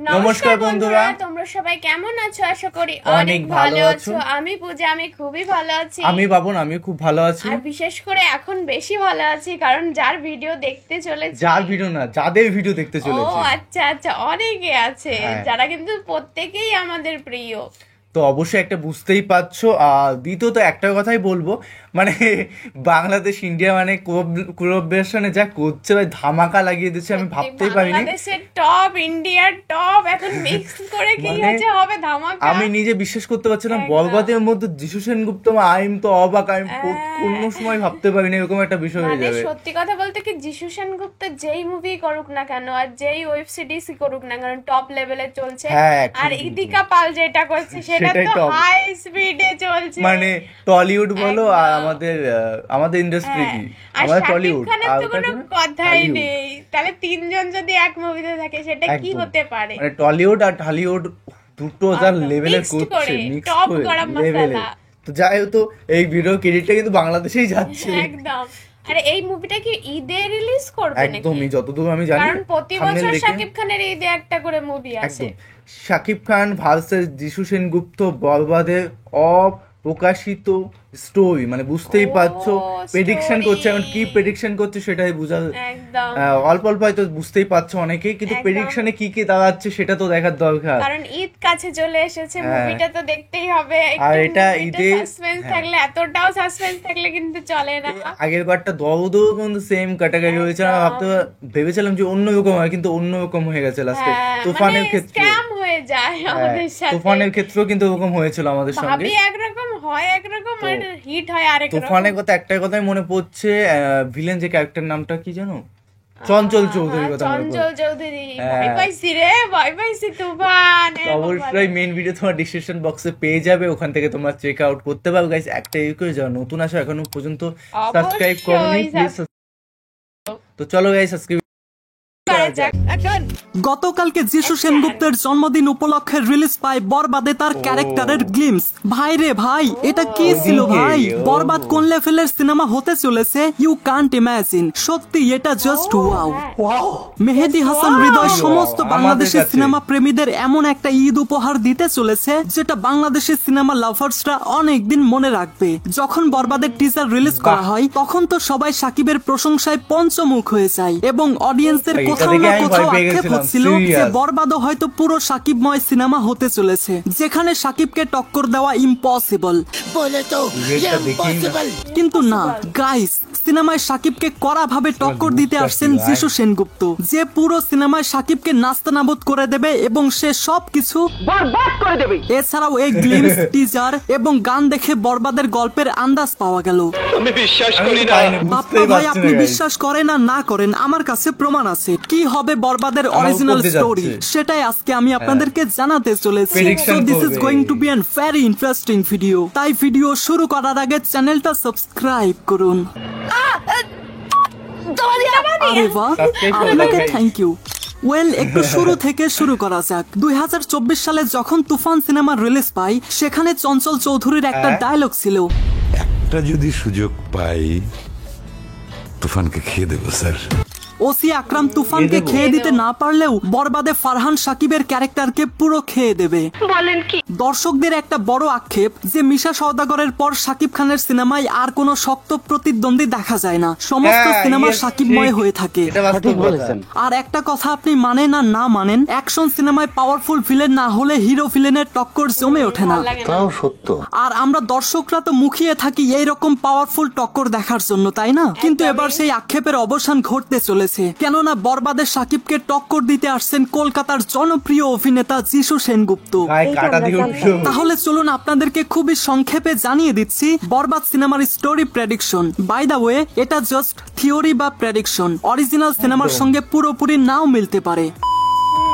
নমস্কার বন্ধুরা, তোমরা সবাই কেমন আছো? আশা করি অনেক ভালো আছো। আমি পূজা, আমি খুবই ভালো আছি। আমি বাবন, আমি খুব ভালো আছি। আর বিশেষ করে এখন বেশি ভালো আছি কারণ যার ভিডিও দেখতে চলেছি, যার ভিডিও না, যাদের ভিডিও দেখতে চলেছি। ও আচ্ছা আচ্ছা, অনেকে আছে যারা কিন্তু প্রত্যেকেই আমাদের প্রিয়। তো অবশ্যই একটা বুঝতেই পারছো। আর দ্বিতীয়ত একটা কথাই বলবো, মানে বাংলাদেশ ইন্ডিয়া মানে কোলাবোরেশনে যা করছে ভাই, ধামাকা লাগিয়ে দিচ্ছে। আমি ভাবতেই পারিনি বাংলাদেশের টপ, ইন্ডিয়ার টপ এখন মিক্স করে কি হচ্ছে হবে ধামাকা। আমি নিজে বিশ্বাস করতে পারছিলাম। বরবাদের মধ্যে যিশু সেনগুপ্ত, আমি তো অবাক। আমি কোনো সময় ভাবতে পারিনি এরকম একটা বিষয় হয়ে যাবে। সত্যি কথা বলতে কি, যিশু সেনগুপ্ত যেই মুভি করুক না কেন আর যেই ওয়েব সিরিজ করুক না কেন, টপ লেভেলে চলছে। আর ইদিকা পাল যেটা করছে সেটা তো হাই স্পিডে চলছে। মানে টলিউড বলো আর আমাদের ইন্ডাস্ট্রি কি, আমাদের টলিউড আর তো কোনো কথাই নেই। তাহলে তিনজন যদি এক মুভিতে থাকে সেটা কি হতে পারে? মানে টলিউড আর ঢালিউড দুটো যা লেভেলের করছে, মিক্স করে লেভেলে। তো যাই হোক, তো এই ভিডিও ক্রেডিটটা কিন্তু বাংলাদেশেই যাচ্ছে একদম। আরে এই মুভিটা কি ঈদে রিলিজ করবে নাকি? একদমই, যতদূর আমি জানি, কারণ প্রতি বছর শাকিব খানের ঈদে একটা করে মুভি আসে। শাকিব খান ভার্সেস যিশু সেনগুপ্ত, বরবাদের অপ্রকাশিত স্টোরি। মানে বুঝতেই পারছো, প্রেডিকশন করছে। এখন কি প্রেডিকশন করছে সেটাই বুঝা, অল্প অল্প হয়তো বুঝতেই পারছো অনেকেই, কিন্তু প্রেডিকশনে কি কি দাঁড়াচ্ছে সেটা তো দেখার দরকার। কারণ ঈদ কাছে চলে এসেছে, মুভিটা তো দেখতেই হবে। আর এটা ঈদে সাসপেন্স থাকলে, এতটাও সাসপেন্স থাকলে কিন্তু চলে না। আগের বারটা দৌড়ও কিন্তু সেম ক্যাটাগরি হয়েছে। আমি ভেবেছিলাম যে অন্যরকম হয়, কিন্তু অন্যরকম হয়ে গেছে লাস্টে। তুফানের ক্ষেত্রে স্ক্যাম হয়ে যায় আমাদের সাথে। তুফানের ক্ষেত্রেও কিন্তু ওরকম হয়েছিল আমাদের সঙ্গে। ভাবি একরকম হয়, একরকম আর হিট হয় আরেক রকম। তুফানের কথা একটাই কথাই মনে পড়ছে, ভিলেন যে ক্যারেক্টার নামটা কি জানো? চঞ্চল চৌধুরী কথা মনে পড়ছে। চঞ্চল চৌধুরী, ভয় পাইছি রে, ভয় পাইছি তুফান। অবশ্যই মেইন ভিডিও তোমার ডিসক্রিপশন বক্সে পেয়ে যাবে, ওখান থেকে তোমরা চেক আউট করতে পারো। গাইস, একটা রিকোয়েস্ট, যারা নতুন আসো এখনো পর্যন্ত সাবস্ক্রাইব করোনি, প্লিজ। তো চলো গাইস, সাবস্ক্রাইব। গতকালকে যিশু সেনগুপ্তের জন্মদিন উপলক্ষে রিলিজ পায় বরবাদে তার ক্যারেক্টারের গ্লিমস। ভাই রে ভাই, এটা কি ছিল ভাই? বরবাদ কোন লেভেলের সিনেমা হতে চলেছে ইউ কান্ট ইমাজিন। সত্যি এটা জাস্ট ওয়াও। মেহেদী হাসান হৃদয় সমস্ত বাংলাদেশের সিনেমা প্রেমীদের এমন একটা ঈদ উপহার দিতে চলেছে যেটা বাংলাদেশের সিনেমা লাভার্সরা অনেকদিন মনে রাখবে। যখন বরবাদের টিজার রিলিজ করা হয় তখন তো সবাই সাকিবের প্রশংসায় পঞ্চমুখ হয়ে যায় এবং অডিয়েন্সের কোথাও না কোথাও আক্ষেপ হচ্ছিল যে বরবাদও হয়তো পুরো সাকিবময় সিনেমা হতে চলেছে, যেখানে সাকিবকে টক্কর দেওয়া ইম্পসিবল। কিন্তু না গাইস, সিনেমায় সাকিবকে কড়াভাবে টক্কর দিতে আসছেন যিশু সেনগুপ্ত, যে পুরো সিনেমায় সাকিবকে নাস্তানাবুদ করে দেবে এবং সে সবকিছু বরবাদ করে দেবে। এছাড়াও এই গ্লিমস, টিজার এবং গান দেখে বরবাদের গল্পের আন্দাজ পাওয়া গেল। আমি বিশ্বাস করি না। বাপ্পা ভাই, আপনি বিশ্বাস করেন আর না করেন, আমার কাছে প্রমাণ আছে। কি হবে বরবাদের অরিজিনাল স্টোরি, সেটাই আজকে আমি আপনাদেরকে জানাতে চলেছি। So this is going to be an very interesting video. তাই ভিডিও শুরু করার আগে চ্যানেলটা সাবস্ক্রাইব করুন। আরে বাহ, আপনাকে থ্যাংক ইউ। ওয়েল, একটু শুরু থেকে শুরু করা যাক। 2024 সালে যখন তুফান সিনেমা রিলিজ পাই, সেখানে চঞ্চল চৌধুরীর একটা ডায়লগ ছিল, একটা যদি সুযোগ পাই তুফানকে খেয়ে দেবো স্যার। ওসি আকরাম তুফানকে খেয়ে দিতে না পারলেও বরবাদে ফারহান সাকিবের ক্যারেক্টারকে পুরো খেয়ে দেবে। বলেন কি? দর্শকদের একটা বড় আক্ষেপ যে মিশা সওদাগরের পর সাকিব খানের সিনেমায় আর কোনো শক্ত প্রতিদ্বন্দ্বী দেখা যায় না, সমস্ত সিনেমা সাকিবময় হয়ে থাকে। আর একটা কথা আপনি মানেন আর না মানেন, অ্যাকশন সিনেমায় পাওয়ারফুল ভিলেন না হলে হিরো ভিলেনের টক্কর জমে ওঠে না। তাও সত্য। আর আমরা দর্শকরা তো মুখিয়ে থাকি এইরকম পাওয়ারফুল টক্কর দেখার জন্য, তাই না? কিন্তু এবার সেই আক্ষেপের অবসান ঘটতে চলেছে, কেননা বরবাদের সাকিবকে টক্কর দিতে আসছেন কলকাতার জনপ্রিয় অভিনেতা যিশু সেনগুপ্ত। তাহলে চলুন আপনাদেরকে খুবই সংক্ষেপে জানিয়ে দিচ্ছি বরবাদ সিনেমার story prediction. By the way, এটা জাস্ট থিওরি বা প্রেডিকশন, অরিজিনাল সিনেমার সঙ্গে পুরোপুরি নাও মিলতে পারে।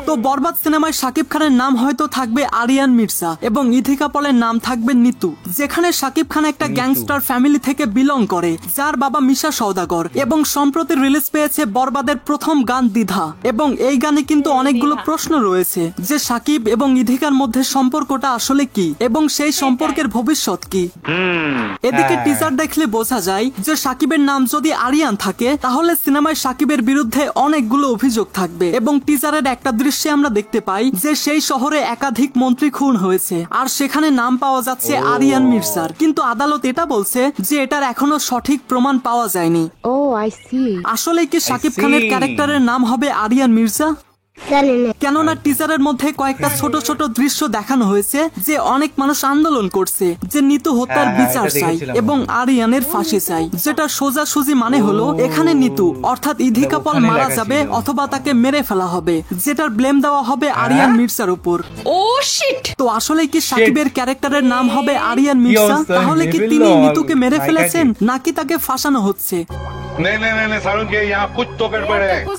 তো বরবাদ সিনেমায় শাকিব খানের নাম হয়তো থাকবে আরিয়ান মির্জা এবং ইথিকা পলের নাম থাকবে নিতু, যেখানে শাকিব খান একটা গ্যাংস্টার ফ্যামিলি থেকে বিলং করে যার বাবা মিশা সওদাগর। এবং সম্প্রতি রিলিজ পেয়েছে বরবাদের প্রথম গান দ্বিধা, এবং এই গানে কিন্তু অনেকগুলো প্রশ্ন রয়েছে যে শাকিব এবং ইথিকার মধ্যে সম্পর্কটা আসলে কি এবং সেই সম্পর্কের ভবিষ্যৎ কি। এদিকে টিজার দেখলে বোঝা যায় যে শাকিবের নাম যদি আরিয়ান থাকে তাহলে সিনেমায় শাকিবের বিরুদ্ধে অনেকগুলো অভিযোগ থাকবে এবং টিজারের একটা দৃশ্য দৃশ্যে আমরা দেখতে পাই যে সেই শহরে একাধিক মন্ত্রী খুন হয়েছে আর সেখানে নাম পাওয়া যাচ্ছে আরিয়ান মির্জার, কিন্তু আদালত এটা বলছে যে এটার এখনো সঠিক প্রমাণ পাওয়া যায়নি। আসলে কি শাকিব খানের ক্যারেক্টারের নাম হবে আরিয়ান মির্জা? কেননা টিজারের মধ্যে কয়েকটা ছোট ছোট দৃশ্য দেখানো হয়েছে যে অনেক মানুষ আন্দোলন করছে যে নিতু হত্যার বিচার চাই এবং আরিয়ানের ফাঁসি চাই, যেটা সোজাসুজি মানে হলো এখানে নিতু অর্থাৎ ইধিকা পল মারা যাবে অথবা তাকে মেরে ফেলা হবে, যেটার ব্লেম দেওয়া হবে আরিয়ান মির্জার উপর। তো আসলে কি শাকিবের ক্যারেক্টারের নাম হবে আরিয়ান মির্জা? তাহলে কি তিনি নিতুকে মেরে ফেলেছেন নাকি তাকে ফাঁসানো হচ্ছে?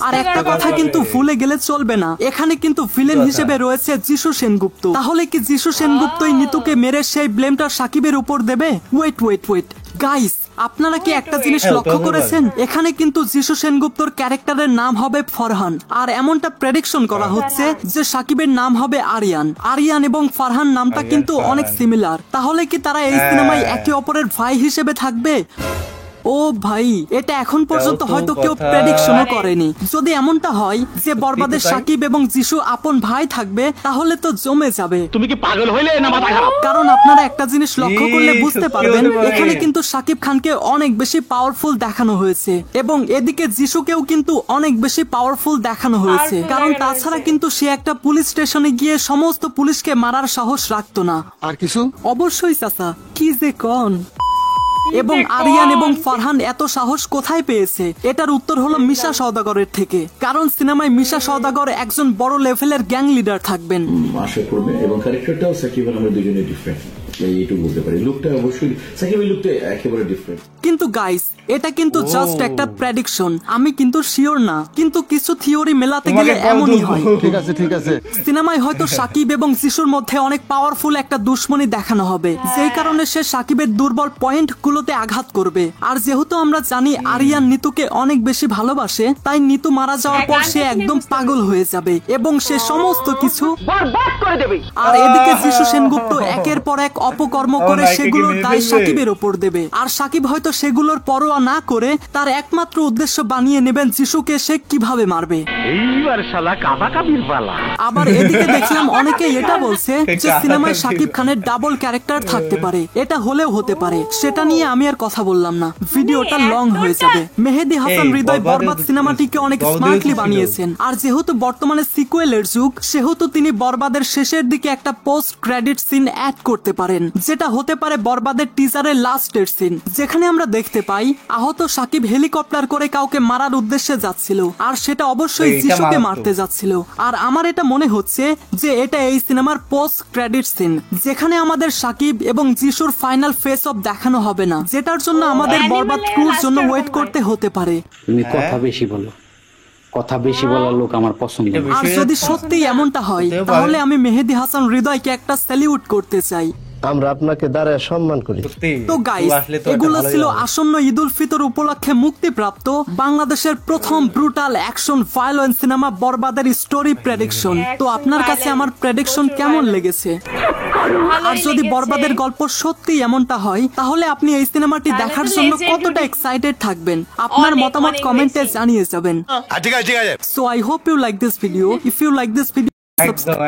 আর একটা কথা কিন্তু ভুলে গেলে চলবে না, এখানে কিন্তু ভিলেন হিসেবে রয়েছে যিশু সেনগুপ্ত। তাহলে কি যিশু সেনগুপ্তই নিতুকে মেরে সেই ব্লেমটা শাকিবের উপর দেবে? ওয়েট গাইস, আপনারা কি একটা জিনিস লক্ষ্য করেছেন? এখানে কিন্তু যিশু সেনগুপ্তর ক্যারেক্টারের নাম হবে ফরহান, আর এমনটা প্রেডিকশন করা হচ্ছে যে শাকিবের নাম হবে আরিয়ান। আরিয়ান এবং ফারহান নামটা কিন্তু অনেক সিমিলার। তাহলে কি তারা এই সিনেমায় একে অপরের ভাই হিসেবে থাকবে? ও ভাই, এটা এখন পর্যন্ত হয়তো কেউ প্রেডিকশনও করেনি। যদি এমনটা হয় যে বরবাদের শাকিব এবং যিশু আপন ভাই থাকবে তাহলে তো জমে যাবে। তুমি কি পাগল হইলে না মাথা খারাপ? কারণ আপনারা একটা জিনিস লক্ষ্য করলে বুঝতে পারবেন এখানে কিন্তু শাকিব খানকে অনেক বেশি পাওয়ারফুল দেখানো হয়েছে এবং এদিকে যিশুকেও কিন্তু অনেক বেশি পাওয়ারফুল দেখানো হয়েছে, কারণ তাছাড়া কিন্তু সে একটা পুলিশ স্টেশনে গিয়ে সমস্ত পুলিশকে মারার সাহস রাখতো না। আর কিছু অবশ্যই চাচা, কি যে কন। এবং আরিয়ান এবং ফারহান এত সাহস কোথায় পেয়েছে? এটার উত্তর হলো মিশা সওদাগরের থেকে, কারণ সিনেমায় মিশা সওদাগর একজন বড় লেভেলের গ্যাং লিডার থাকবেন। আশা করবে এবং ক্যারেক্টারটাও সাকিব আর আমরা দুজনে ডিফারেন্ট, এইটুকু বলতে পারি। লুকটা অবশ্যই সাকিবের লুকটা একেবারে ডিফারেন্ট। কিন্তু গাইস, এটা কিন্তু জাস্ট একটা প্রেডিকশন, আমি কিন্তু শিওর না, কিন্তু কিছু থিওরি মেলাতে গেলে এমনই হয়। ঠিক আছে সিনেমায় হয়তো শাকিব এবং যিশুর মধ্যে অনেক পাওয়ারফুল একটা দুশ্মনী দেখানো হবে, যেই কারণে সে শাকিবের দুর্বল পয়েন্ট গুলোতে আঘাত করবে। আর যেহেতু আমরা জানি আরিয়ান নিতুকে অনেক বেশি ভালোবাসে, তাই নিতু মারা যাওয়ার পর সে একদম পাগল হয়ে যাবে এবং সে সমস্ত কিছু বরবাদ করে দেবে। আর এদিকে যিশু সেনগুপ্ত একের পর এক অপকর্ম করে সেগুলোর দায় শাকিবের উপর দেবে, আর শাকিব হয়তো সেগুলোর পরোয়া না করে তার একমাত্র উদ্দেশ্য বানিয়ে নেবেন যিশুকে সে কিভাবে মারবে। আবার এদিকে দেখলাম অনেকে এটা বলছে যে সিনেমায় শাকিব খানের ডাবল ক্যারেক্টার থাকতে পারে। এটা হলেও হতে পারে, সেটা নিয়ে আমি আর কথা বললাম না, ভিডিওটা লং হয়ে যাবে। মেহেদী হাসান হৃদয় বরবাদ সিনেমাটিকে অনেক স্মার্টলি বানিয়েছেন, আর যেহেতু বর্তমানে সিকুয়েলের যুগ সেহেতু তিনি বরবাদের শেষের দিকে একটা পোস্ট ক্রেডিট সিন অ্যাড করতে পারেন, যেটা হতে পারে বরবাদের টিজারের লাস্টের সিন, যেখানে আমরা দেখতে পাই আহত শাকিব হেলিকপ্টার করে কাউকে মারার উদ্দেশ্যে যাচ্ছিল, আর সেটা অবশ্যই যিশুকে মারতে যাচ্ছিল। আর আমার এটা মনে হচ্ছে যে এটা এই সিনেমার পোস্ট ক্রেডিট সিন, যেখানে আমাদের শাকিব এবং যিশুর ফাইনাল ফেস অফ দেখানো হবে না, যেটার জন্য আমাদের বরবাদ 2 এর জন্য ওয়েট করতে হতে পারে। তুমি কথা বেশি বলো, কথা বেশি বলার লোক আমার পছন্দ। আর যদি সত্যি এমনটা হয় তাহলে আমি মেহেদী হাসান হৃদয়কে একটা স্যালিউট করতে চাই। আমরা আপনাকে দাঁড়ায় সম্মান করি। তো গাইস, এগুলো ছিল আসন্ন ঈদ উল ফিতর উপলক্ষে মুক্তিপ্রাপ্ত বাংলাদেশের প্রথম ব্রুটাল অ্যাকশন ভায়োলেন্স সিনেমা বরবাদের স্টোরি প্রেডিকশন। তো আপনার কাছে আমার প্রেডিকশন কেমন লেগেছে? আর যদি বরবাদের গল্প সত্যি এমনটা হয় তাহলে আপনি এই সিনেমাটি দেখার জন্য কতটা এক্সাইটেড থাকবেন আপনার মতামত কমেন্টে জানিয়ে যাবেন। So I hope you like this video. If you like this video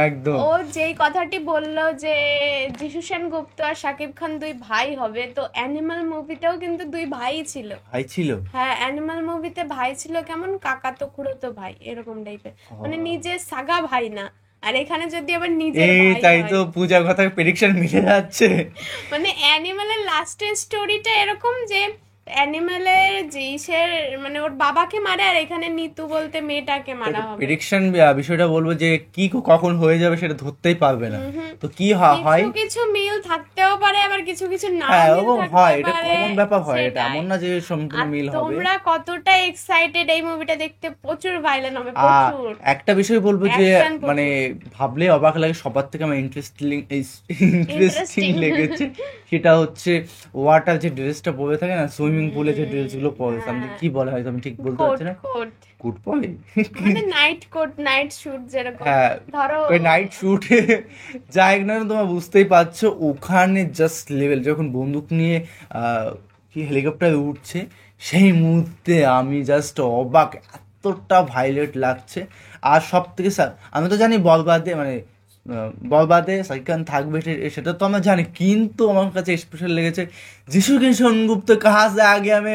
একদম ও যেই কথাটি বললো যে যিশু সেনগুপ্ত আর শাকিব খান দুই ভাই হবে, তো অ্যানিমাল মুভিতেও কিন্তু দুই ভাই ছিল। হ্যাঁ, অ্যানিমাল মুভিতে ভাই ছিল কেমন কাকাতো খুড়োতো ভাই এরকম টাইপের, মানে নিজের সাগা ভাই না। আর এখানে যদি আবার নিজের ভাই হয়, তাই তো পূজার কথা প্রেডিকশন মিলে যাচ্ছে। মানে অ্যানিমালের লাস্টের স্টোরিটা এরকম যে অ্যানিমালের জিসের মানে ওর বাবাকে মারে, আর এখানে নিতু বলতে মেয়েটাকে মারা হবে। প্রেডিকশন বিষয়টা বলবো যে কি কখন হয়ে যাবে সেটা ধরতেই পারবে না। তো কি হয়, কিছু মিল থাকতেও পারে আবার কিছু কিছু না হয়, এটা কমন ব্যাপার হয়, এটা এমন না যে সম্পূর্ণ মিল হবে। তোমরা কতটা এক্সাইটেড এই মুভিটা দেখতে? প্রচুর ভাইলেন্ট হবে, প্রচুর। একটা বিষয় বলবো যে মানে ভাবলে অবাক লাগে, সবার থেকে আমার ইন্টারেস্টিং লেগেছে সেটা হচ্ছে ওয়াটার যে ড্রেসটা পরে থাকে না, সুইমিং পুলে যে ড্রেস গুলো পরে, আমি কি বলে হয়তো আমি ঠিক বলতে পারছি না, কোট পরে মানে নাইট কোট, নাইট শুট যেরকম, ধরো ওই নাইট শুটে যাই না, তোমরা বুঝতেই পারছো ওখানে জাস্ট লেভেল। যখন বন্দুক নিয়ে কি হেলিকপ্টার উঠছে সেই মুহূর্তে আমি জাস্ট অবাক, এত কতটা ভাইলেট লাগছে। আর সব থেকে আমি তো জানি বরবাদে মানে বরবাদে শাকিব খান থাকবে সেটা তো আমরা জানি, কিন্তু আমার কাছে স্পেশাল লেগেছে যিশু সেনগুপ্ত কাহা সে আগে আমি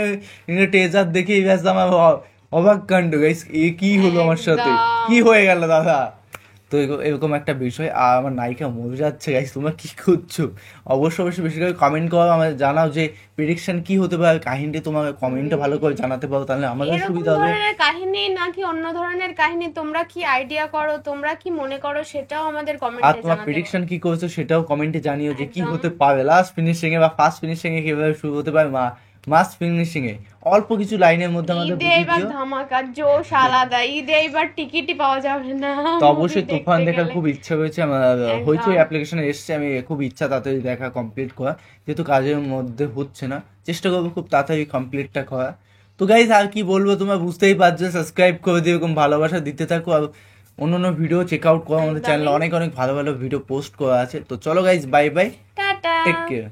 টেজার দেখে গেছে আমার অবাক কাণ্ড গাইস, এ কি হলো আমার সাথে, কি হয়ে গেল দাদা। তো এরকম একটা বিষয়। আর আমার নায়িকা মরে যাচ্ছে গাইস, তোমরা কি করছো? অবশ্যই বেশি করে কমেন্ট করো, আমাদের জানাও যে প্রেডিকশন কি হতে পারে, কাহিনীটা তোমার কমেন্টে ভালো করে জানাতে পারো, তাহলে আমাদের সুবিধা হবে। ধরনের কাহিনী নাকি অন্য ধরনের কাহিনী, তোমরা কি আইডিয়া করো, তোমরা কি মনে করো সেটাও আমাদের কমেন্টে আর জানাতে তোমার প্রেডিকশন কি করেছো সেটাও কমেন্টে জানিও যে কি হতে পারে লাস্ট ফিনিশিং এ বা ফার্স্ট ফিনিশিং এ কিভাবে শুরু হতে পারে, মাস ফিনিশিং এ অল্প কিছু লাইনের মধ্যে আমাদের ঈদে এবার ধামাকা জোশ আলাদা, ঈদে এবার টিকিটই পাওয়া যাবে না। তো অবশ্যই তুফান দেখার খুব ইচ্ছা হয়েছে আমার, হইচই অ্যাপ্লিকেশনে এসছে, আমি খুব ইচ্ছা তাড়াতাড়ি দেখা কমপ্লিট করা, যেহেতু কাজের মধ্যে হচ্ছে না, চেষ্টা করবো খুব তাড়াতাড়ি কমপ্লিটটা করা। তো গাইজ আর কি বলবো, তোমরা বুঝতেই পারছো, সাবস্ক্রাইব করে দিও, এরকম ভালোবাসা দিতে থাকো, আর অন্য ভিডিও চেক আউট করো, আমাদের চ্যানেলে অনেক অনেক ভালো ভালো ভিডিও পোস্ট করা আছে। তো চলো গাইজ, বাই বাই, টাটা, টেক কেয়ার।